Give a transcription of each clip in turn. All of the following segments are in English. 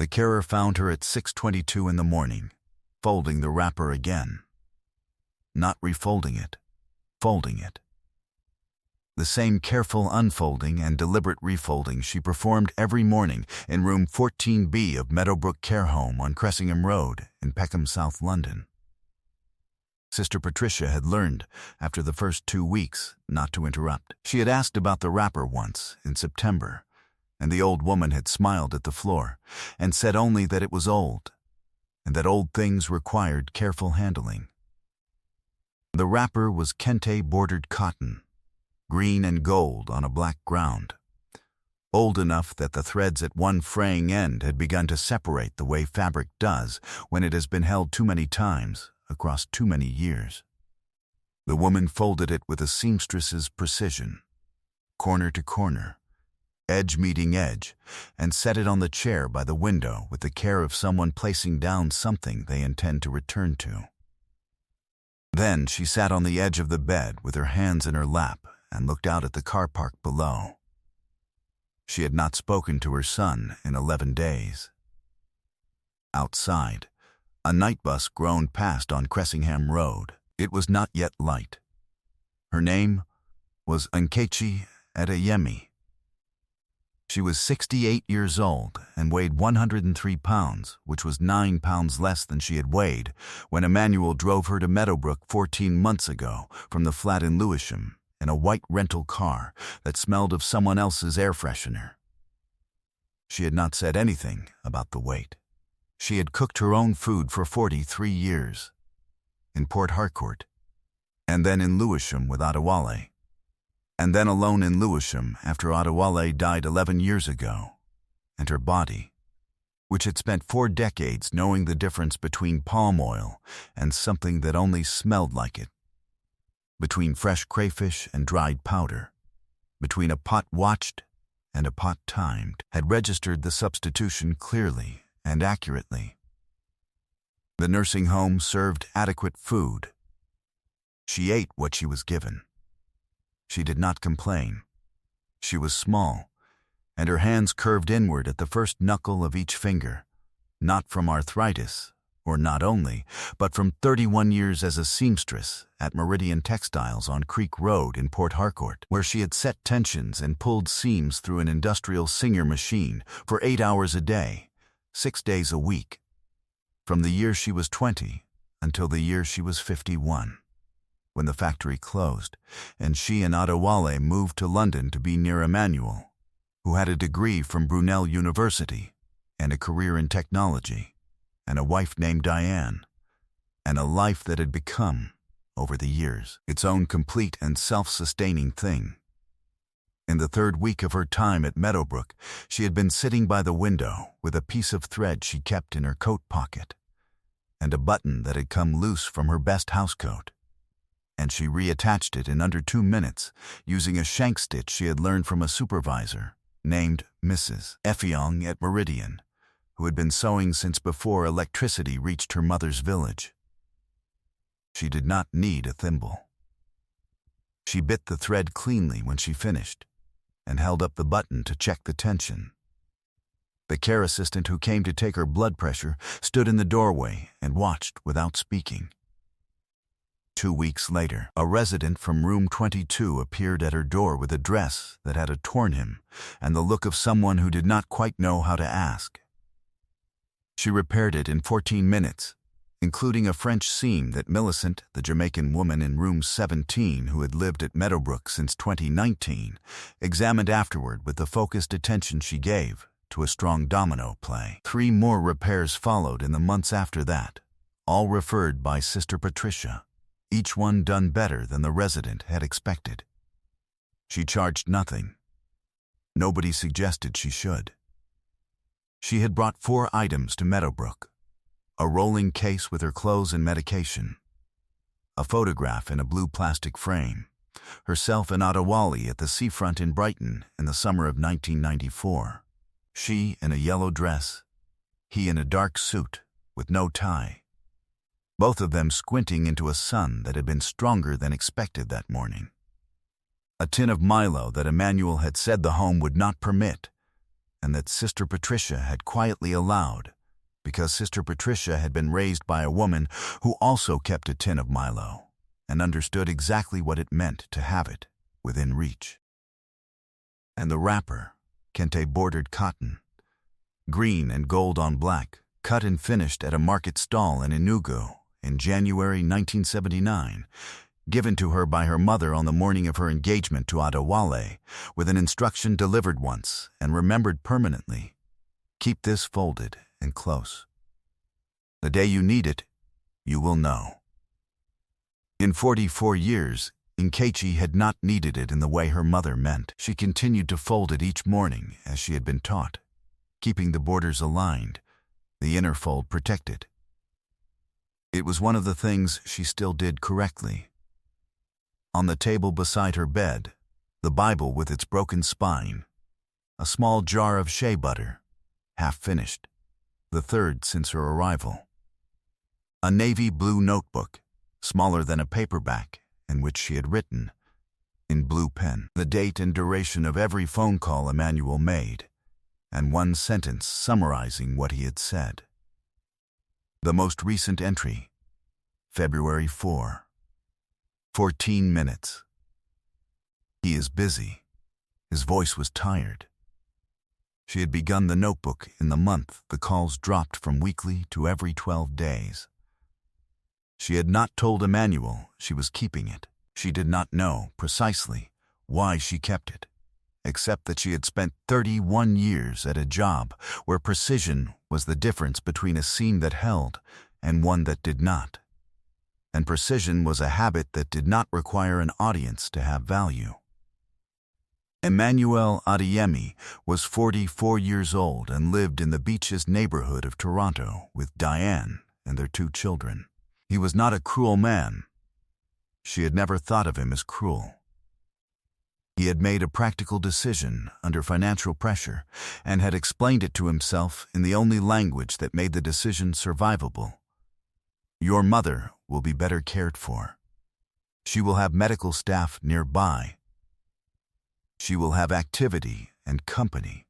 The carer found her at 6:22 in the morning, folding the wrapper again. Not refolding it, folding it. The same careful unfolding and deliberate refolding she performed every morning in room 14B of Meadowbrook Care Home on Cressingham Road in Peckham, South London. Sister Patricia had learned, after the first 2 weeks, not to interrupt. She had asked about the wrapper once, in September, and the old woman had smiled at the floor and said only that it was old, and that old things required careful handling. The wrapper was kente-bordered cotton, green and gold on a black ground, old enough that the threads at one fraying end had begun to separate the way fabric does when it has been held too many times across too many years. The woman folded it with a seamstress's precision, corner to corner, edge meeting edge, and set it on the chair by the window with the care of someone placing down something they intend to return to. Then she sat on the edge of the bed with her hands in her lap and looked out at the car park below. She had not spoken to her son in 11 days. Outside, a night bus groaned past on Cressingham Road. It was not yet light. Her name was Nkechi Adeyemi. She was 68 years old and weighed 103 pounds, which was 9 pounds less than she had weighed when Emmanuel drove her to Meadowbrook 14 months ago from the flat in Lewisham in a white rental car that smelled of someone else's air freshener. She had not said anything about the weight. She had cooked her own food for 43 years, in Port Harcourt, and then in Lewisham with Adewale, and then alone in Lewisham after Adewale died 11 years ago, and her body, which had spent 4 decades knowing the difference between palm oil and something that only smelled like it, between fresh crayfish and dried powder, between a pot watched and a pot timed, had registered the substitution clearly and accurately. The nursing home served adequate food. She ate what she was given. She did not complain. She was small, and her hands curved inward at the first knuckle of each finger, not from arthritis, or not only, but from 31 years as a seamstress at Meridian Textiles on Creek Road in Port Harcourt, where she had set tensions and pulled seams through an industrial Singer machine for 8 hours a day, 6 days a week, from the year she was 20 until the year she was 51, when the factory closed, and she and Adewale moved to London to be near Emmanuel, who had a degree from Brunel University and a career in technology, and a wife named Diane, and a life that had become, over the years, its own complete and self-sustaining thing. In the 3rd week of her time at Meadowbrook, she had been sitting by the window with a piece of thread she kept in her coat pocket, and a button that had come loose from her best housecoat, and she reattached it in under 2 minutes using a shank stitch she had learned from a supervisor named Mrs. Effiong at Meridian, who had been sewing since before electricity reached her mother's village. She did not need a thimble. She bit the thread cleanly when she finished, and held up the button to check the tension. The care assistant who came to take her blood pressure stood in the doorway and watched without speaking. 2 weeks later, a resident from room 22 appeared at her door with a dress that had a torn hem and the look of someone who did not quite know how to ask. She repaired it in 14 minutes, including a French seam that Millicent, the Jamaican woman in room 17 who had lived at Meadowbrook since 2019, examined afterward with the focused attention she gave to a strong domino play. 3 more repairs followed in the months after that, all referred by Sister Patricia, each one done better than the resident had expected. She charged nothing. Nobody suggested she should. She had brought 4 items to Meadowbrook: a rolling case with her clothes and medication, a photograph in a blue plastic frame, herself and Adewale at the seafront in Brighton in the summer of 1994, she in a yellow dress, he in a dark suit with no tie, both of them squinting into a sun that had been stronger than expected that morning, a tin of Milo that Emmanuel had said the home would not permit, and that Sister Patricia had quietly allowed, because Sister Patricia had been raised by a woman who also kept a tin of Milo and understood exactly what it meant to have it within reach. And the wrapper, kente-bordered cotton, green and gold on black, cut and finished at a market stall in Enugu in January 1979, given to her by her mother on the morning of her engagement to Adewale, with an instruction delivered once and remembered permanently: keep this folded and close. The day you need it, you will know. In 44 years, Nkechi had not needed it in the way her mother meant. She continued to fold it each morning as she had been taught, keeping the borders aligned, the inner fold protected. It was one of the things she still did correctly. On the table beside her bed, the Bible with its broken spine, a small jar of shea butter, half finished, the third since her arrival. A navy blue notebook, smaller than a paperback, in which she had written, in blue pen, the date and duration of every phone call Emmanuel made, and one sentence summarizing what he had said. The most recent entry, February 4. 14 minutes. He is busy. His voice was tired. She had begun the notebook in the month the calls dropped from weekly to every 12 days. She had not told Emmanuel she was keeping it. She did not know precisely why she kept it, except that she had spent 31 years at a job where precision was the difference between a scene that held and one that did not. And precision was a habit that did not require an audience to have value. Emmanuel Adeyemi was 44 years old and lived in the Beaches neighborhood of Toronto with Diane and their 2 children. He was not a cruel man. She had never thought of him as cruel. He had made a practical decision under financial pressure and had explained it to himself in the only language that made the decision survivable. Your mother will be better cared for. She will have medical staff nearby. She will have activity and company.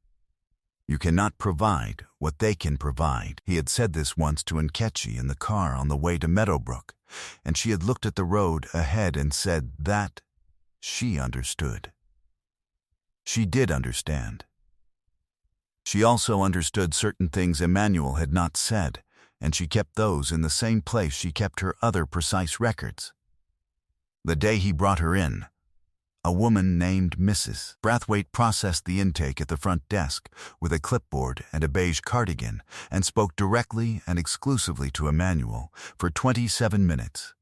You cannot provide what they can provide. He had said this once to Nkechi in the car on the way to Meadowbrook, and she had looked at the road ahead and said that she understood. She did understand. She also understood certain things Emmanuel had not said, and she kept those in the same place she kept her other precise records. The day he brought her in, a woman named Mrs. Brathwaite processed the intake at the front desk with a clipboard and a beige cardigan and spoke directly and exclusively to Emmanuel for 27 minutes,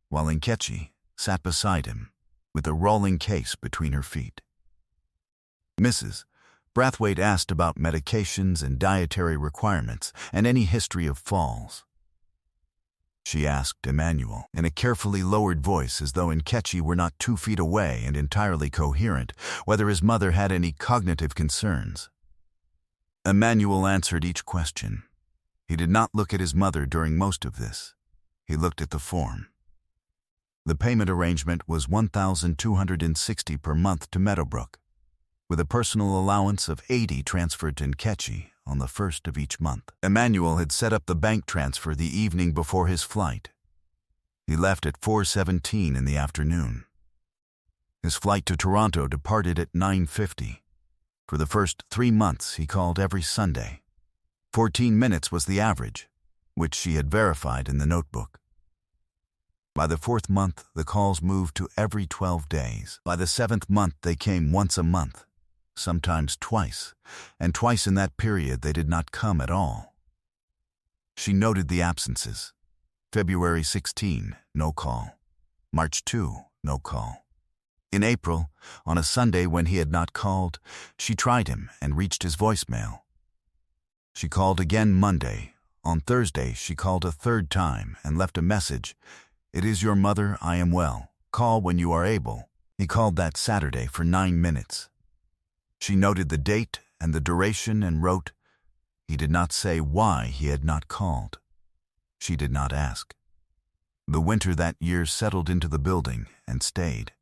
while Nkechi sat beside him with a rolling case between her feet. Mrs. Brathwaite asked about medications and dietary requirements and any history of falls. She asked Emmanuel in a carefully lowered voice, as though Nkechi were not 2 feet away and entirely coherent, whether his mother had any cognitive concerns. Emmanuel answered each question. He did not look at his mother during most of this. He looked at the form. The payment arrangement was $1,260 per month to Meadowbrook, with a personal allowance of $80 transferred to Nkechi on the first of each month. Emmanuel had set up the bank transfer the evening before his flight. He left at 4:17 in the afternoon. His flight to Toronto departed at 9:50. For the first 3 months, he called every Sunday. 14 minutes was the average, which she had verified in the notebook. By the 4th month, the calls moved to every 12 days. By the 7th month, they came once a month, sometimes twice, and twice in that period they did not come at all. She noted the absences. February 16, no call. March 2, no call. In April, on a Sunday when he had not called, she tried him and reached his voicemail. She called again Monday. On Thursday, she called a 3rd time and left a message. "It is your mother, I am well. Call when you are able." He called that Saturday for 9 minutes. She noted the date and the duration and wrote, "He did not say why he had not called." She did not ask. The winter that year settled into the building and stayed.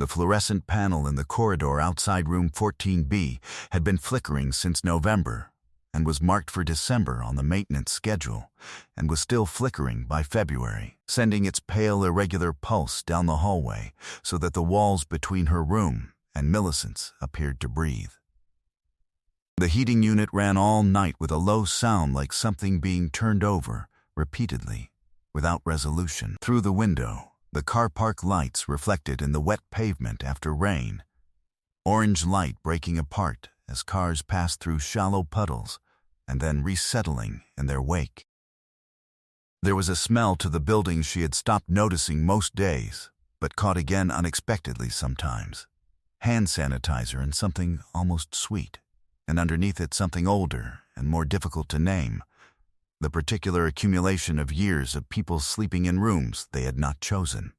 The fluorescent panel in the corridor outside room 14B had been flickering since November and was marked for December on the maintenance schedule, and was still flickering by February, sending its pale, irregular pulse down the hallway so that the walls between her room and Millicent's appeared to breathe. The heating unit ran all night with a low sound like something being turned over repeatedly, without resolution. Through the window, the car park lights reflected in the wet pavement after rain, orange light breaking apart as cars passed through shallow puddles and then resettling in their wake. There was a smell to the building she had stopped noticing most days, but caught again unexpectedly sometimes. Hand sanitizer and something almost sweet, and underneath it something older and more difficult to name, the particular accumulation of years of people sleeping in rooms they had not chosen.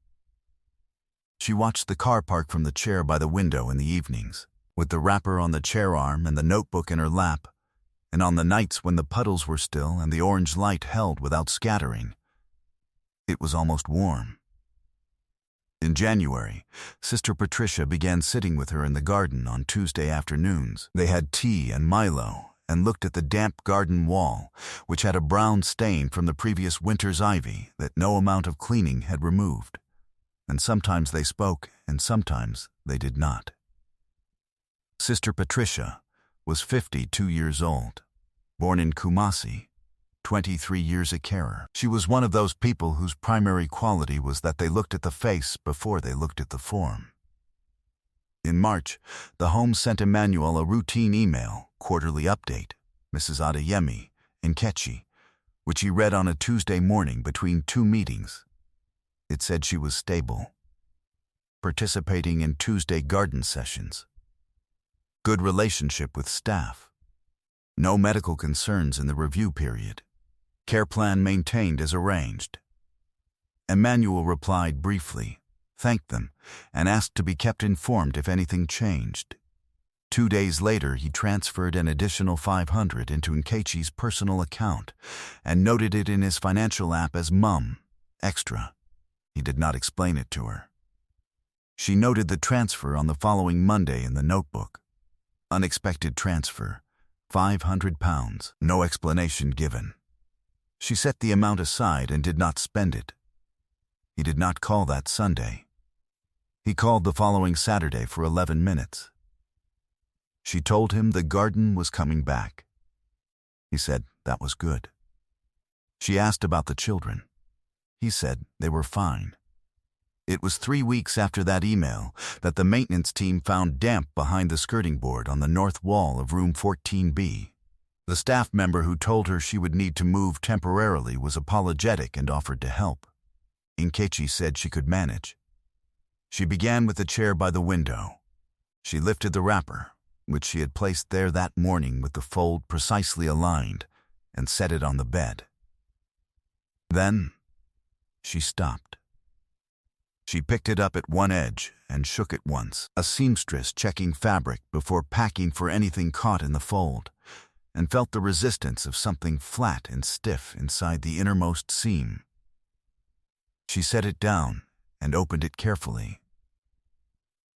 She watched the car park from the chair by the window in the evenings, with the wrapper on the chair arm and the notebook in her lap, and on the nights when the puddles were still and the orange light held without scattering. It was almost warm. In January, Sister Patricia began sitting with her in the garden on Tuesday afternoons. They had tea and Milo and looked at the damp garden wall, which had a brown stain from the previous winter's ivy that no amount of cleaning had removed. And sometimes they spoke, and sometimes they did not. Sister Patricia was 52 years old, born in Kumasi, 23 years a carer. She was one of those people whose primary quality was that they looked at the face before they looked at the form. In March, the home sent Emmanuel a routine email, quarterly update, Mrs. Adeyemi, Nkechi, which he read on a Tuesday morning between two meetings. It said she was stable, participating in Tuesday garden sessions, good relationship with staff, no medical concerns in the review period, care plan maintained as arranged. Emmanuel replied briefly, thanked them, and asked to be kept informed if anything changed. 2 days later, he transferred an additional $500 into Nkechi's personal account and noted it in his financial app as Mum, Extra. He did not explain it to her. She noted the transfer on the following Monday in the notebook. Unexpected transfer, £500, no explanation given. She set the amount aside and did not spend it. He did not call that Sunday. He called the following Saturday for 11 minutes. She told him the garden was coming back. He said that was good. She asked about the children. He said they were fine. It was 3 weeks after that email that the maintenance team found damp behind the skirting board on the north wall of room 14B. The staff member who told her she would need to move temporarily was apologetic and offered to help. Nkechi said she could manage. She began with the chair by the window. She lifted the wrapper, which she had placed there that morning with the fold precisely aligned, and set it on the bed. Then she stopped. She picked it up at one edge and shook it once, a seamstress checking fabric before packing for anything caught in the fold, and felt the resistance of something flat and stiff inside the innermost seam. She set it down and opened it carefully.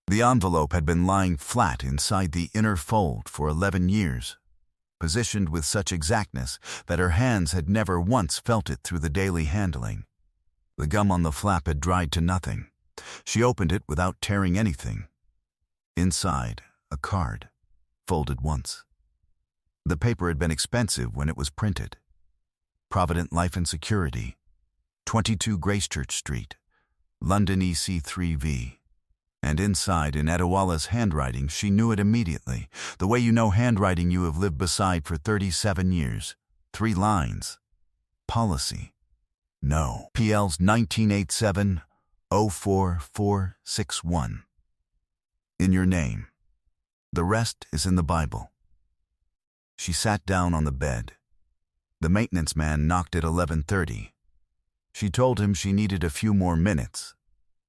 The envelope had been lying flat inside the inner fold for 11 years, positioned with such exactness that her hands had never once felt it through the daily handling. The gum on the flap had dried to nothing. She opened it without tearing anything. Inside, a card, folded once. The paper had been expensive when it was printed. Provident Life and Security, 22 Gracechurch Street, London EC3V. And inside, in Adewala's handwriting, she knew it immediately, the way you know handwriting you have lived beside for 37 years. 3 lines. Policy. No. PL's 1987-04461. In your name. The rest is in the Bible. She sat down on the bed. The maintenance man knocked at 11:30. She told him she needed a few more minutes.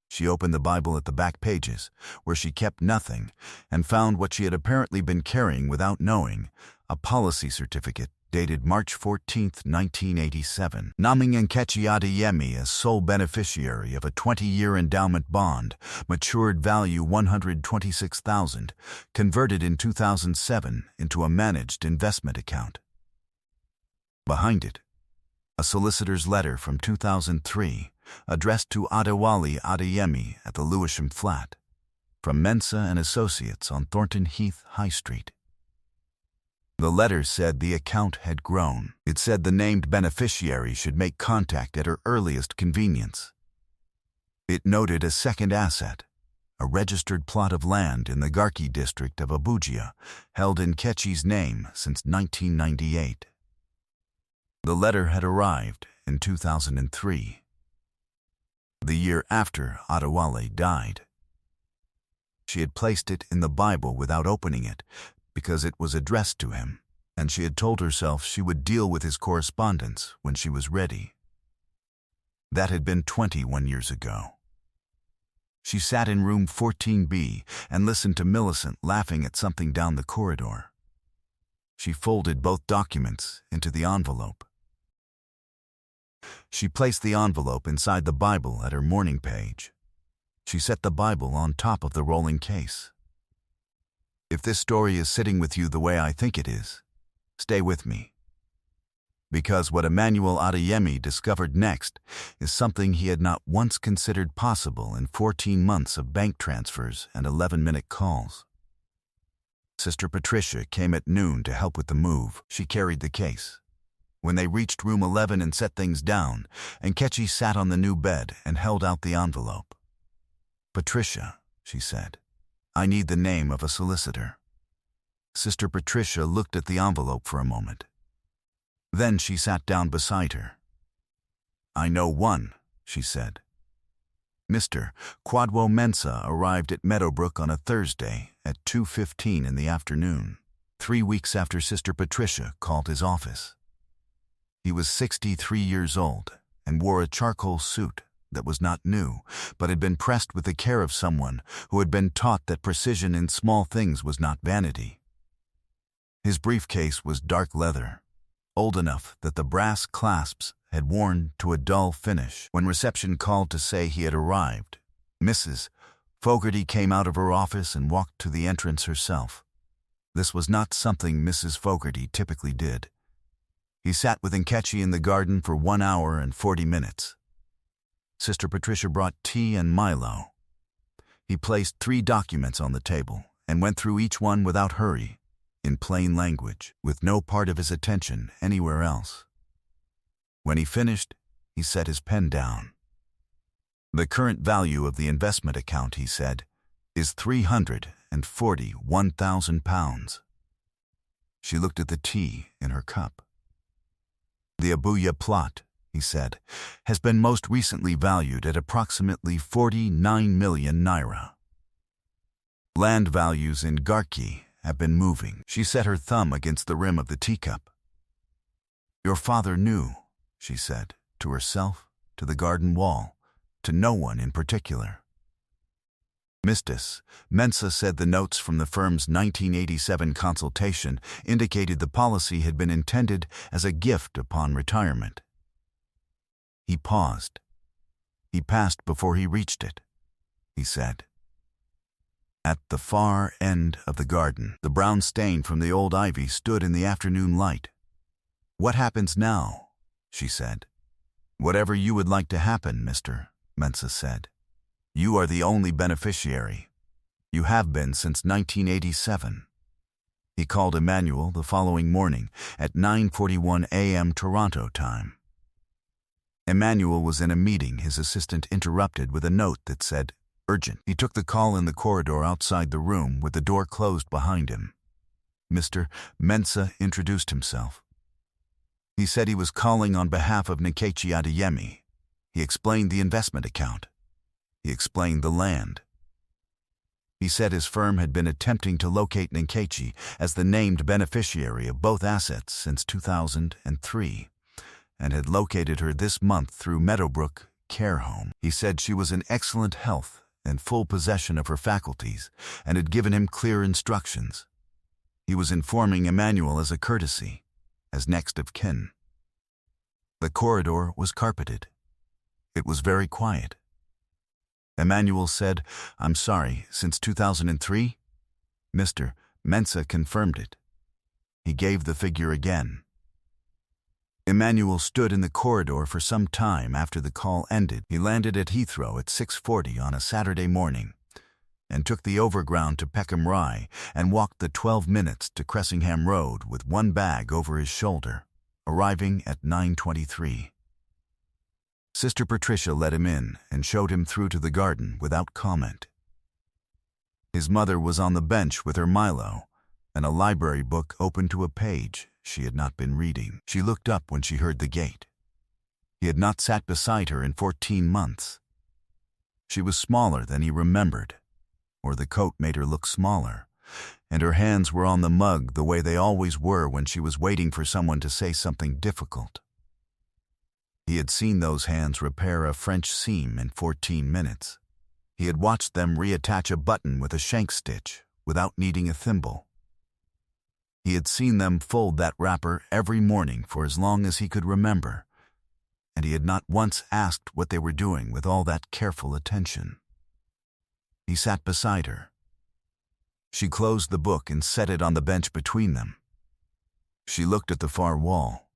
She opened the Bible at the back pages, where she kept nothing, and found what she had apparently been carrying without knowing, a policy certificate dated March 14, 1987, naming Nkechi Adeyemi as sole beneficiary of a 20-year endowment bond, matured value $126,000, converted in 2007 into a managed investment account. Behind it, a solicitor's letter from 2003, addressed to Adewale Adeyemi at the Lewisham flat, from Mensa and Associates on Thornton Heath High Street. The letter said the account had grown. It said the named beneficiary should make contact at her earliest convenience. It noted a second asset, a registered plot of land in the Garki district of Abuja, held in Nkechi's name since 1998. The letter had arrived in 2003, the year after Adewale died. She had placed it in the Bible without opening it because it was addressed to him, and she had told herself she would deal with his correspondence when she was ready. That had been 21 years ago. She sat in room 14B and listened to Millicent laughing at something down the corridor. She folded both documents into the envelope. She placed the envelope inside the Bible at her morning page. She set the Bible on top of the rolling case. If this story is sitting with you the way I think it is, stay with me. Because what Emmanuel Adeyemi discovered next is something he had not once considered possible in 14 months of bank transfers and 11-minute calls. Sister Patricia came at noon to help with the move. She carried the case. When they reached room 11 and set things down, Nkechi sat on the new bed and held out the envelope. "Patricia," she said, "I need the name of a solicitor." Sister Patricia looked at the envelope for a moment. Then she sat down beside her. "I know one," she said. Mr. Kwadwo Mensah arrived at Meadowbrook on a Thursday at 2:15 in the afternoon, 3 weeks after Sister Patricia called his office. He was 63 years old and wore a charcoal suit that was not new, but had been pressed with the care of someone who had been taught that precision in small things was not vanity. His briefcase was dark leather, old enough that the brass clasps had worn to a dull finish. When reception called to say he had arrived, Mrs. Fogarty came out of her office and walked to the entrance herself. This was not something Mrs. Fogarty typically did. He sat with Nkechi in the garden for 1 hour and 40 minutes. Sister Patricia brought tea and Milo. He placed 3 documents on the table and went through each one without hurry, in plain language, with no part of his attention anywhere else. When he finished, he set his pen down. "The current value of the investment account," he said, "is £341,000. She looked at the tea in her cup. "The Abuja plot," he said, "has been most recently valued at approximately 49 million naira. Land values in Garki have been moving." She set her thumb against the rim of the teacup. "Your father knew," she said, to herself, to the garden wall, to no one in particular. Mrs. Mensah said the notes from the firm's 1987 consultation indicated the policy had been intended as a gift upon retirement. He paused. "He passed before he reached it," he said. At the far end of the garden, the brown stain from the old ivy stood in the afternoon light. "What happens now?" she said. "Whatever you would like to happen, Mr. Mensah said. You are the only beneficiary. You have been since 1987. He called Emmanuel the following morning at 9:41 a.m. Toronto time. Emmanuel was in a meeting his assistant interrupted with a note that said, "Urgent." He took the call in the corridor outside the room with the door closed behind him. Mr. Mensah introduced himself. He said he was calling on behalf of Nkechi Adeyemi. He explained the investment account. He explained the land. He said his firm had been attempting to locate Nkechi as the named beneficiary of both assets since 2003, and had located her this month through Meadowbrook Care Home. He said she was in excellent health and full possession of her faculties, and had given him clear instructions. He was informing Emmanuel as a courtesy. as next of kin. The corridor was carpeted. It was very quiet. Emmanuel said, "I'm sorry, since 2003? Mr. Mensah confirmed it. He gave the figure again. Emmanuel stood in the corridor for some time after the call ended. He landed at Heathrow at 6:40 on a Saturday morning and took the overground to Peckham Rye and walked the 12 minutes to Cressingham Road with one bag over his shoulder, arriving at 9:23. Sister Patricia let him in and showed him through to the garden without comment. His mother was on the bench with her Milo and a library book open to a page she had not been reading. She looked up when she heard the gate. He had not sat beside her in 14 months. She was smaller than he remembered, or the coat made her look smaller, and her hands were on the mug the way they always were when she was waiting for someone to say something difficult. He had seen those hands repair a French seam in 14 minutes. He had watched them reattach a button with a shank stitch without needing a thimble. He had seen them fold that wrapper every morning for as long as he could remember, and he had not once asked what they were doing with all that careful attention. He sat beside her. She closed the book and set it on the bench between them. She looked at the far wall.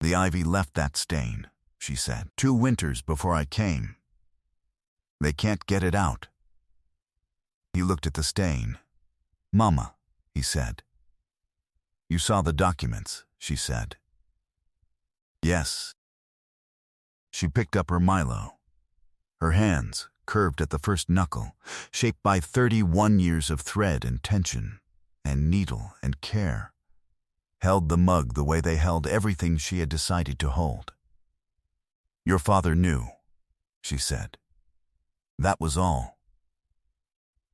"The ivy left that stain," she said, "2 winters before I came. They can't get it out." He looked at the stain. "Mama," he said. "You saw the documents," she said. "Yes." She picked up her Milo. Her hands, curved at the first knuckle, shaped by 31 years of thread and tension, and needle and care, held the mug the way they held everything she had decided to hold. "Your father knew," she said. That was all.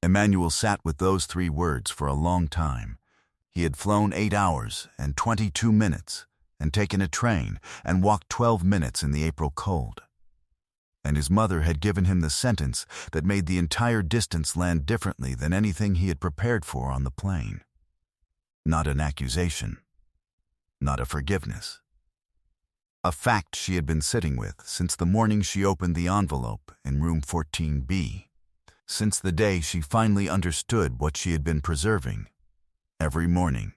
Emmanuel sat with those 3 words for a long time. He had flown 8 hours and 22 minutes and taken a train and walked 12 minutes in the April cold. And his mother had given him the sentence that made the entire distance land differently than anything he had prepared for on the plane. Not an accusation. Not a forgiveness. A fact she had been sitting with since the morning she opened the envelope in room 14B, since the day she finally understood what she had been preserving, every morning,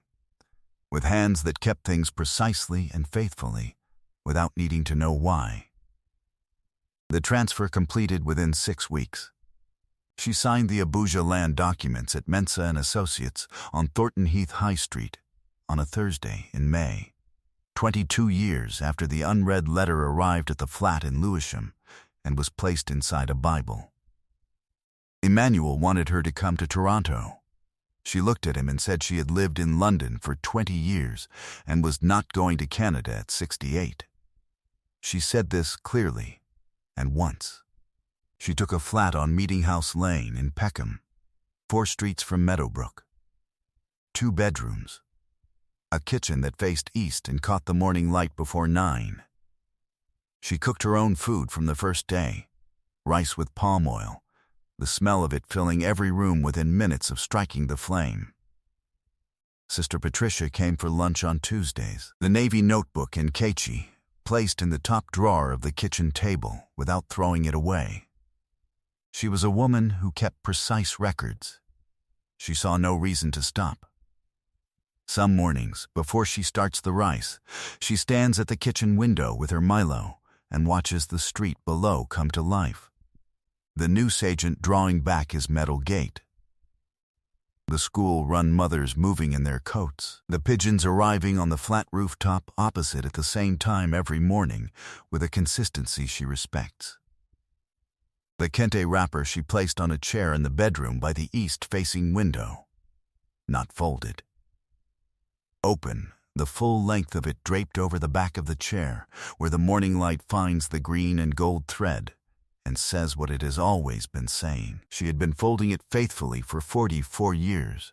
with hands that kept things precisely and faithfully, without needing to know why. The transfer completed within 6 weeks. She signed the Abuja land documents at Mensah and Associates on Thornton Heath High Street on a Thursday in May, 22 years after the unread letter arrived at the flat in Lewisham and was placed inside a Bible. Emmanuel wanted her to come to Toronto. She looked at him and said she had lived in London for 20 years and was not going to Canada at 68. She said this clearly, and once. She took a flat on Meeting House Lane in Peckham, 4 streets from Meadowbrook. 2 bedrooms. A kitchen that faced east and caught the morning light before 9. She cooked her own food from the first day, rice with palm oil, the smell of it filling every room within minutes of striking the flame. Sister Patricia came for lunch on Tuesdays. The Navy notebook in Nkechi, placed in the top drawer of the kitchen table without throwing it away. She was a woman who kept precise records. She saw no reason to stop. Some mornings, before she starts the rice, she stands at the kitchen window with her Milo and watches the street below come to life. The newsagent drawing back his metal gate. The school-run mothers moving in their coats. The pigeons arriving on the flat rooftop opposite at the same time every morning with a consistency she respects. The kente wrapper she placed on a chair in the bedroom by the east-facing window. Not folded. Open, the full length of it draped over the back of the chair, where the morning light finds the green and gold thread and says what it has always been saying. She had been folding it faithfully for 44 years.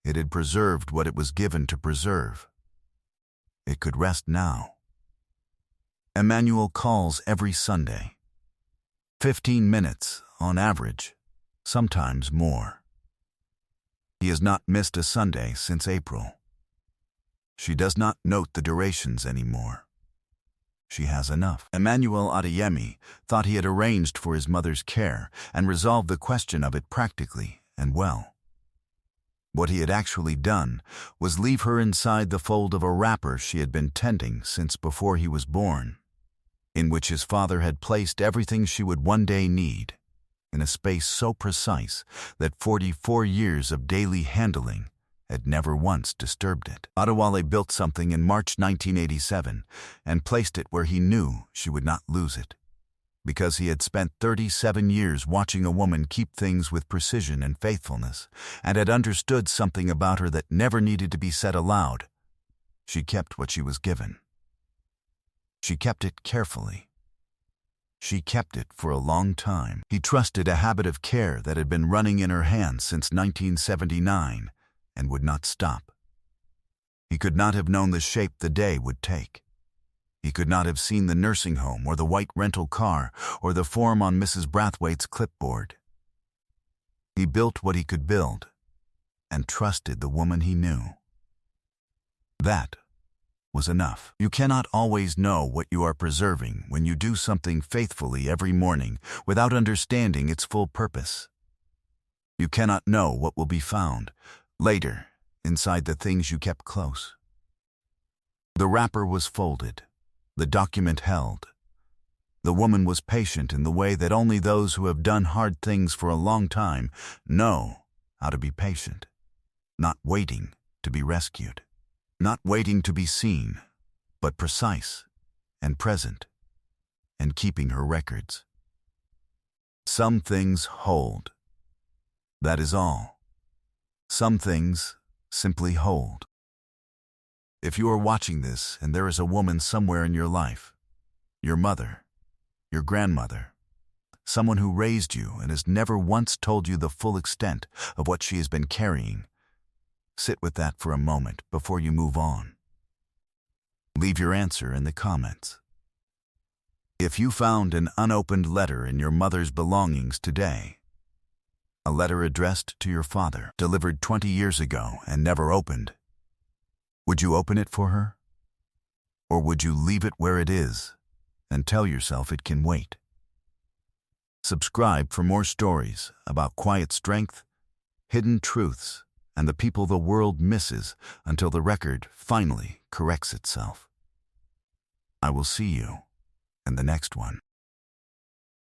It had preserved what it was given to preserve. It could rest now. Emmanuel calls every Sunday. 15 minutes, on average, sometimes more. He has not missed a Sunday since April. She does not note the durations anymore. She has enough. Emmanuel Adeyemi thought he had arranged for his mother's care and resolved the question of it practically and well. What he had actually done was leave her inside the fold of a wrapper she had been tending since before he was born, in which his father had placed everything she would one day need, in a space so precise that 44 years of daily handling had never once disturbed it. Adewale built something in March 1987 and placed it where he knew she would not lose it. Because he had spent 37 years watching a woman keep things with precision and faithfulness, and had understood something about her that never needed to be said aloud, she kept what she was given. She kept it carefully. She kept it for a long time. He trusted a habit of care that had been running in her hands since 1979 and would not stop. He could not have known the shape the day would take. He could not have seen the nursing home or the white rental car or the form on Mrs. Brathwaite's clipboard. He built what he could build and trusted the woman he knew. That was enough. You cannot always know what you are preserving when you do something faithfully every morning without understanding its full purpose. You cannot know what will be found later inside the things you kept close. The wrapper was folded, the document held. The woman was patient in the way that only those who have done hard things for a long time know how to be patient, not waiting to be rescued. Not waiting to be seen, but precise and present, and keeping her records. Some things hold. That is all. Some things simply hold. If you are watching this and there is a woman somewhere in your life, your mother, your grandmother, someone who raised you and has never once told you the full extent of what she has been carrying, sit with that for a moment before you move on. Leave your answer in the comments. If you found an unopened letter in your mother's belongings today, a letter addressed to your father, delivered 20 years ago and never opened, would you open it for her? Or would you leave it where it is and tell yourself it can wait? Subscribe for more stories about quiet strength, hidden truths, and the people the world misses until the record finally corrects itself. I will see you in the next one.